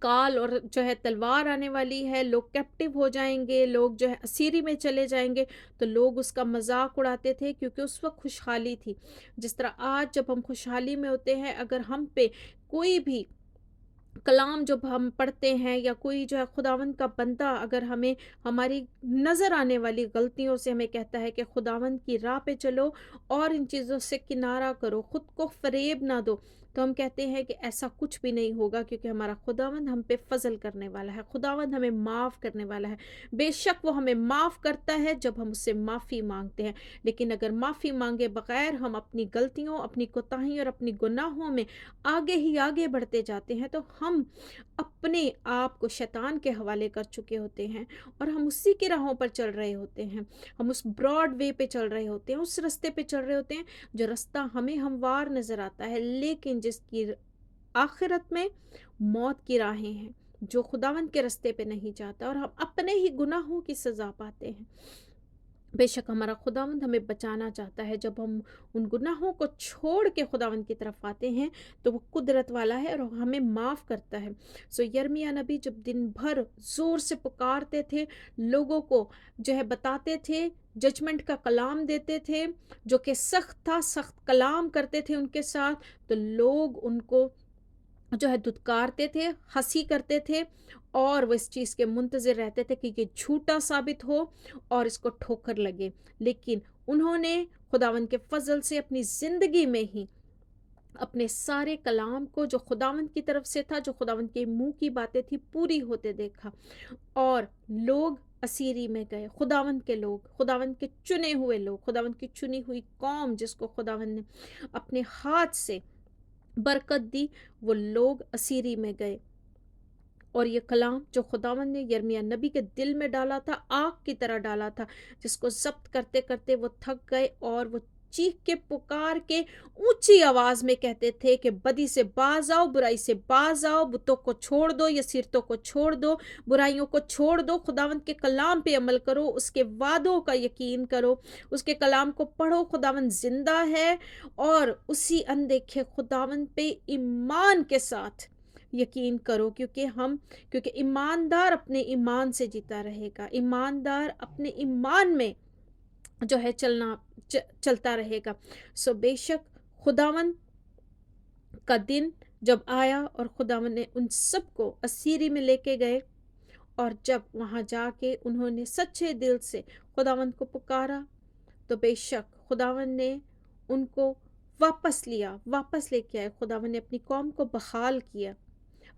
کال اور جو ہے تلوار آنے والی ہے، لوگ کیپٹیو ہو جائیں گے، لوگ جو ہے اسیری میں چلے جائیں گے، تو لوگ اس کا مذاق اڑاتے تھے کیونکہ اس وقت خوشحالی تھی۔ جس طرح آج جب ہم خوشحالی میں ہوتے ہیں، اگر ہم پہ کوئی بھی کلام جب ہم پڑھتے ہیں یا کوئی جو ہے خداوند کا بندہ اگر ہمیں ہماری نظر آنے والی غلطیوں سے ہمیں کہتا ہے کہ خداوند کی راہ پہ چلو اور ان چیزوں سے کنارہ کرو، خود کو فریب نہ دو، تو ہم کہتے ہیں کہ ایسا کچھ بھی نہیں ہوگا کیونکہ ہمارا خداوند ہم پہ فضل کرنے والا ہے، خداوند ہمیں معاف کرنے والا ہے۔ بے شک وہ ہمیں معاف کرتا ہے جب ہم اس سے معافی مانگتے ہیں، لیکن اگر معافی مانگے بغیر ہم اپنی غلطیوں، اپنی کوتاہیوں اور اپنی گناہوں میں آگے ہی آگے بڑھتے جاتے ہیں تو ہم اپنے آپ کو شیطان کے حوالے کر چکے ہوتے ہیں اور ہم اسی کے راہوں پر چل رہے ہوتے ہیں، ہم اس براڈ وے پہ چل رہے ہوتے ہیں، اس رستے پہ چل رہے ہوتے ہیں جو رستہ ہمیں ہموار نظر آتا ہے، لیکن جس کی آخرت میں موت کی راہیں ہیں، جو خداوند کے رستے پہ نہیں جاتا، اور ہم اپنے ہی گناہوں کی سزا پاتے ہیں۔ بے شک ہمارا خداوند ہمیں بچانا چاہتا ہے، جب ہم ان گناہوں کو چھوڑ کے خداوند کی طرف آتے ہیں تو وہ قدرت والا ہے اور ہمیں معاف کرتا ہے۔ یرمیاہ نبی جب دن بھر زور سے پکارتے تھے، لوگوں کو جو ہے بتاتے تھے، ججمنٹ کا کلام دیتے تھے جو کہ سخت تھا، سخت کلام کرتے تھے ان کے ساتھ، تو لوگ ان کو جو ہے دھتکارتے تھے، ہنسی کرتے تھے، اور وہ اس چیز کے منتظر رہتے تھے کہ یہ جھوٹا ثابت ہو اور اس کو ٹھوکر لگے، لیکن انہوں نے خداوند کے فضل سے اپنی زندگی میں ہی اپنے سارے کلام کو جو خداوند کی طرف سے تھا، جو خداوند کے منہ کی باتیں تھی، پوری ہوتے دیکھا، اور لوگ اسیری میں گئے، خداوند کے لوگ، خداوند کے چنے ہوئے لوگ، خداوند کی چنی ہوئی قوم جس کو خداوند نے اپنے ہاتھ سے برکت دی، وہ لوگ اسیری میں گئے۔ اور یہ کلام جو خداوند نے یرمیاہ نبی کے دل میں ڈالا تھا، آگ کی طرح ڈالا تھا، جس کو ضبط کرتے کرتے وہ تھک گئے، اور وہ چیخ کے پکار کے اونچی آواز میں کہتے تھے کہ بدی سے باز آؤ، برائی سے باز آؤ، بتوں کو چھوڑ دو، یسیرتوں کو چھوڑ دو، برائیوں کو چھوڑ دو، خداوند کے کلام پہ عمل کرو، اس کے وعدوں کا یقین کرو، اس کے کلام کو پڑھو، خداوند زندہ ہے، اور اسی اندیکھے خداوند پہ ایمان کے ساتھ یقین کرو، کیونکہ ایماندار اپنے ایمان سے جیتا رہے گا، ایماندار اپنے ایمان میں جو ہے چلتا رہے گا۔ بے شک خداوند کا دن جب آیا اور خداوند نے ان سب کو اسیری میں لے کے گئے، اور جب وہاں جا کے انہوں نے سچے دل سے خداوند کو پکارا، تو بے شک خداوند نے ان کو واپس لے کے آئے، خداوند نے اپنی قوم کو بحال کیا،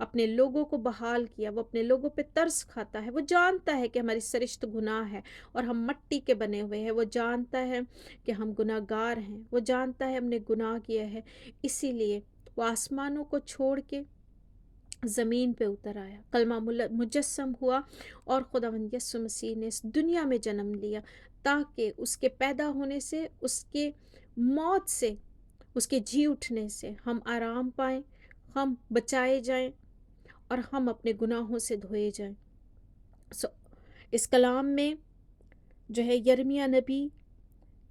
اپنے لوگوں کو بحال کیا، وہ اپنے لوگوں پہ ترس کھاتا ہے، وہ جانتا ہے کہ ہماری سرشت گناہ ہے اور ہم مٹی کے بنے ہوئے ہیں، وہ جانتا ہے کہ ہم گناہ گار ہیں، وہ جانتا ہے ہم نے گناہ کیا ہے، اسی لیے وہ آسمانوں کو چھوڑ کے زمین پہ اتر آیا، کلمہ مجسم ہوا، اور خداوند یسوع مسیح نے اس دنیا میں جنم لیا تاکہ اس کے پیدا ہونے سے، اس کے موت سے، اس کے جی اٹھنے سے ہم آرام پائیں، ہم بچائے جائیں، اور ہم اپنے گناہوں سے دھوئے جائیں۔ اس کلام میں جو ہے یرمیاہ نبی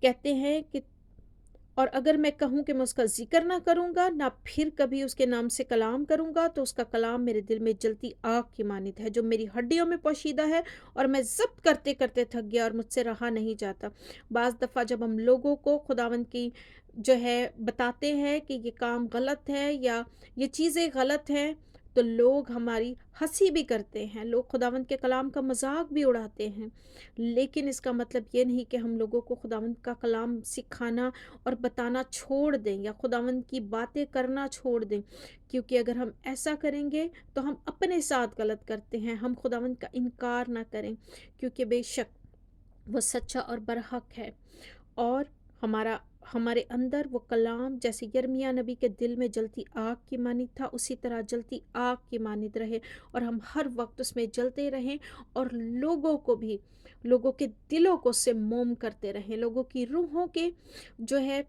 کہتے ہیں کہ اور اگر میں کہوں کہ میں اس کا ذکر نہ کروں گا، نہ پھر کبھی اس کے نام سے کلام کروں گا، تو اس کا کلام میرے دل میں جلتی آگ کی مانند ہے جو میری ہڈیوں میں پوشیدہ ہے، اور میں ضبط کرتے کرتے تھک گیا اور مجھ سے رہا نہیں جاتا۔ بعض دفعہ جب ہم لوگوں کو خداوند کی جو ہے بتاتے ہیں کہ یہ کام غلط ہے یا یہ چیزیں غلط ہیں، تو لوگ ہماری ہنسی بھی کرتے ہیں، لوگ خداوند کے کلام کا مذاق بھی اڑاتے ہیں، لیکن اس کا مطلب یہ نہیں کہ ہم لوگوں کو خداوند کا کلام سکھانا اور بتانا چھوڑ دیں یا خداوند کی باتیں کرنا چھوڑ دیں، کیونکہ اگر ہم ایسا کریں گے تو ہم اپنے ساتھ غلط کرتے ہیں۔ ہم خداوند کا انکار نہ کریں، کیونکہ بے شک وہ سچا اور برحق ہے، اور ہمارے اندر وہ کلام جیسے یرمیاہ نبی کے دل میں جلتی آگ کی مانند تھا، اسی طرح جلتی آگ کی مانند رہے، اور ہم ہر وقت اس میں جلتے رہیں، اور لوگوں کے دلوں کو اس سے موم کرتے رہیں، لوگوں کی روحوں کے جو ہے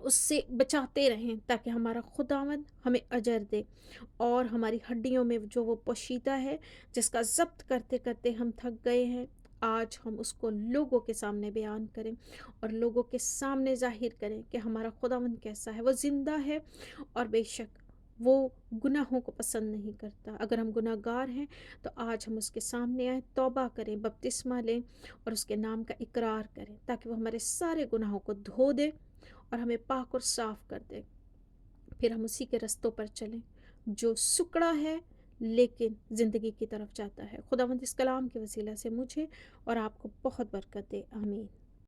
اس سے بچاتے رہیں، تاکہ ہمارا خداوند ہمیں اجر دے، اور ہماری ہڈیوں میں جو وہ پوشیدہ ہے جس کا ضبط کرتے کرتے ہم تھک گئے ہیں، آج ہم اس کو لوگوں کے سامنے بیان کریں اور لوگوں کے سامنے ظاہر کریں کہ ہمارا خداوند کیسا ہے، وہ زندہ ہے، اور بے شک وہ گناہوں کو پسند نہیں کرتا۔ اگر ہم گناہ گار ہیں تو آج ہم اس کے سامنے آئیں، توبہ کریں، بپتسمہ لیں اور اس کے نام کا اقرار کریں، تاکہ وہ ہمارے سارے گناہوں کو دھو دے اور ہمیں پاک اور صاف کر دے۔ پھر ہم اسی کے رستوں پر چلیں جو سکڑا ہے لیکن زندگی کی طرف جاتا ہے۔ خداوند اس کلام کے وسیلہ سے مجھے اور آپ کو بہت برکت دے، آمین۔